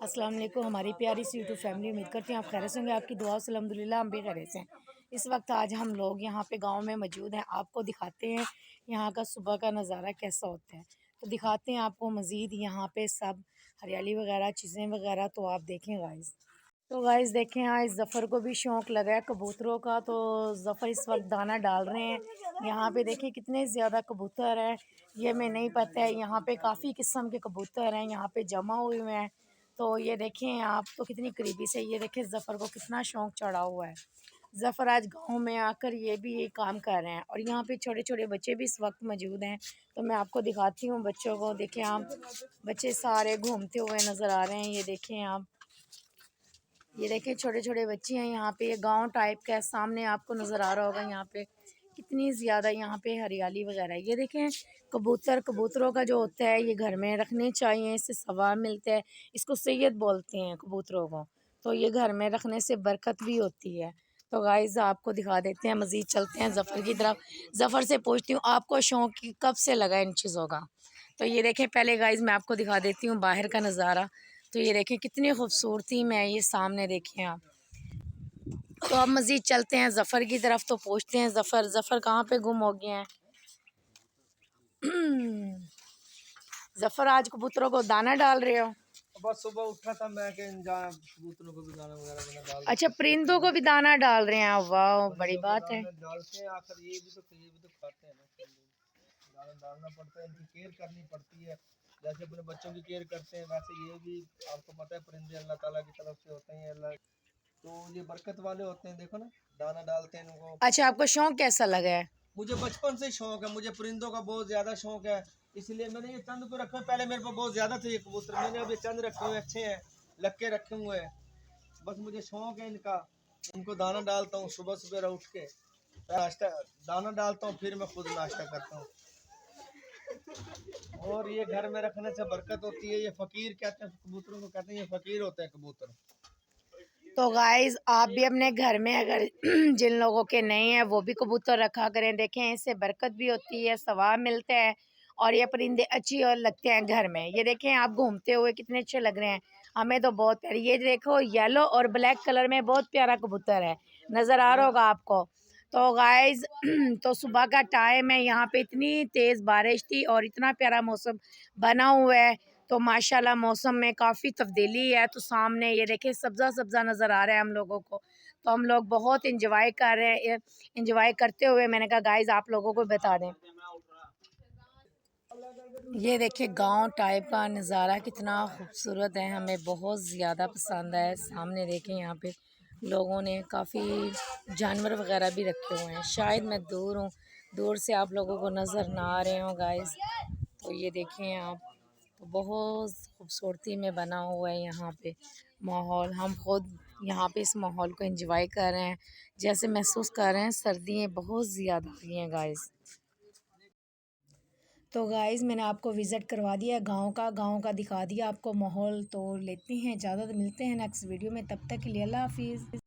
अस्सलाम वालेकुम हमारी प्यारी सी यूट्यूब फैमिली। उम्मीद करती हैं आप खैरियत से होंगे। आपकी दुआ से अल्हम्दुलिल्लाह हम भी खैरियत से हैं। इस वक्त आज हम लोग यहाँ पे गांव में मौजूद हैं। आपको दिखाते हैं यहाँ का सुबह का नज़ारा कैसा होता है, तो दिखाते हैं आपको मज़ीद यहाँ पे सब हरियाली वगैरह चीज़ें वगैरह। तो आप देखें गाइस। तो गाइस देखें, आज ज़फ़र को भी शौक़ लगा है कबूतरों का, तो ज़फ़र इस वक्त दाना डाल रहे हैं। यहाँ पे देखिए कितने ज़्यादा कबूतर हैं, ये हमें नहीं पता है। यहाँ पे काफ़ी किस्म के कबूतर हैं, यहाँ पे जमा हुए हुए हैं। तो ये देखें आप, तो कितनी करीबी से ये देखें ज़फ़र को कितना शौक़ चढ़ा हुआ है। ज़फ़र आज गांव में आकर ये भी ये काम कर रहे हैं, और यहाँ पे छोटे छोटे बच्चे भी इस वक्त मौजूद हैं। तो मैं आपको दिखाती हूँ बच्चों को। देखें आप, बच्चे सारे घूमते हुए नज़र आ रहे हैं। ये देखें आप, ये देखें छोटे छोटे बच्चे हैं यहाँ पे। ये गांव टाइप का है, सामने आपको नज़र आ रहा होगा। यहाँ पे कितनी ज़्यादा यहाँ पे हरियाली वगैरह है। ये देखें कबूतरों का जो होता है ये घर में रखने चाहिए, इससे सवाब मिलता है। इसको सैयद बोलते हैं कबूतरों को, तो ये घर में रखने से बरकत भी होती है। तो गाइस आपको दिखा देते हैं, मज़ीद चलते हैं ज़फ़र की तरफ। ज़फ़र से पूछती हूँ आपको शौक़ कब से लगा इन चीज़ों का। तो ये देखें पहले गाइस मैं आपको दिखा देती हूँ बाहर का नज़ारा। तो ये देखें कितनी खूबसूरती में ये सामने देखें आप। तो अब मज़ीद चलते हैं ज़फ़र की तरफ। तो पूछते हैं ज़फ़र कहाँ पे गुम हो गए हैं। ज़फ़र आज कबूतरों को दाना डाल रहे हो? बस सुबह उठा था मैं कि कबूतरों को भी दाना वगैरह मैंने डाल। अच्छा, परिंदों को भी दाना डाल रहे हैं, वाह बड़ी बात है। डालते हैं आखिर ये भी तो खाते हैं ना। दाना डालना पड़ता है, इनकी केयर करनी पड़ती है। जैसे अपने बच्चों की केयर करते हैं वैसे ये भी आपको पता है परिंदे अल्लाह ताला की तरफ से होते हैं। अल्लाह तो ये बरकत वाले होते हैं। देखो ना, दाना डालते हैं इनको। अच्छा, आपको शौक कैसा लगा है? मुझे बचपन से शौक है, मुझे परिंदों का बहुत ज्यादा शौक है, इसलिए मैंने ये चंद को रखे। पहले मेरे पास बहुत ज्यादा थे ये कबूतर, मैंने अब ये चंद रखे हुए अच्छे हैं, लग के रखे हुए हैं। बस मुझे शौक है इनका। इनको दाना डालता हूँ सुबह सुबह उठ के, नाश्ता दाना डालता हूँ, फिर मैं खुद नाश्ता करता हूँ। और ये घर में रखने से बरकत होती है। ये फकीर कहते हैं कबूतरों को, कहते हैं ये फकीर होते हैं कबूतर। तो गाइस आप भी अपने घर में अगर जिन लोगों के नहीं है वो भी कबूतर रखा करें। देखें इससे बरकत भी होती है, सवाब मिलता है, और ये परिंदे अच्छी और लगते हैं घर में। ये देखें आप घूमते हुए कितने अच्छे लग रहे हैं, हमें तो बहुत प्यारे। ये देखो येलो और ब्लैक कलर में बहुत प्यारा कबूतर है, नज़र आ रहा होगा आपको। तो गाइस तो सुबह का टाइम है, यहाँ पे इतनी तेज़ बारिश थी और इतना प्यारा मौसम बना हुआ है। तो माशाल्लाह मौसम में काफ़ी तब्दीली है। तो सामने ये देखिए सब्ज़ा सब्ज़ा नज़र आ रहा है हम लोगों को। तो हम लोग बहुत इंजॉय कर रहे हैं। इंजॉय करते हुए मैंने कहा गाइस आप लोगों को बता दें। ये देखिए गांव टाइप का नज़ारा कितना खूबसूरत है, हमें बहुत ज़्यादा पसंद है। सामने देखें यहाँ पे लोगों ने काफ़ी जानवर वगैरह भी रखे हुए हैं। शायद मैं दूर हूँ, दूर से आप लोगों को नज़र ना आ रहे हो गाइस। तो ये देखें आप, तो बहुत खूबसूरती में बना हुआ है यहाँ पे माहौल। हम खुद यहाँ पे इस माहौल को एंजॉय कर रहे हैं, जैसे महसूस कर रहे हैं सर्दियाँ बहुत ज़्यादा हुई हैं गाइस। तो गाइस मैंने आपको विज़िट करवा दिया गांव का दिखा दिया आपको माहौल। तो लेते हैं इजाज़त, मिलते हैं नेक्स्ट वीडियो में, तब तक के लिए अल्लाह हाफिज़।